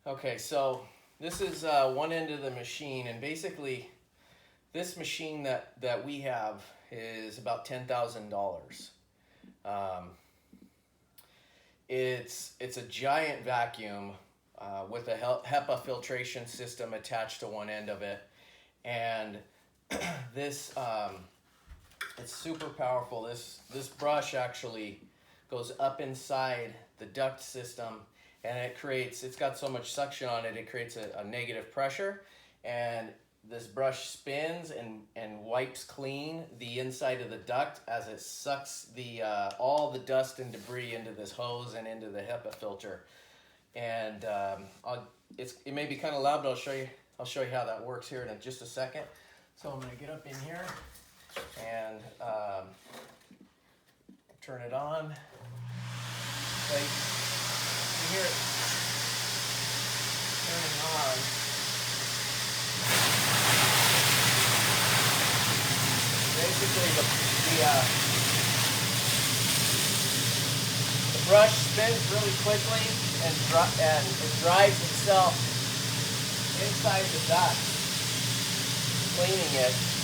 Okay, so this is one end of the machine, and basically, this machine that we have is about $10,000. Um, it's a giant vacuum with a HEPA filtration system attached to one end of it, and this it's super powerful. This brush actually goes up inside the duct system, and it's got so much suction on it, it creates a negative pressure, and this brush spins and wipes clean the inside of the duct as it sucks all the dust and debris into this hose and into the HEPA filter. And it may be kind of loud, but I'll show you how that works here in just a second. So I'm going to get up in here and turn it on. Like, you hear it turning on. Basically, the brush spins really quickly and it dries itself inside the duct, cleaning it.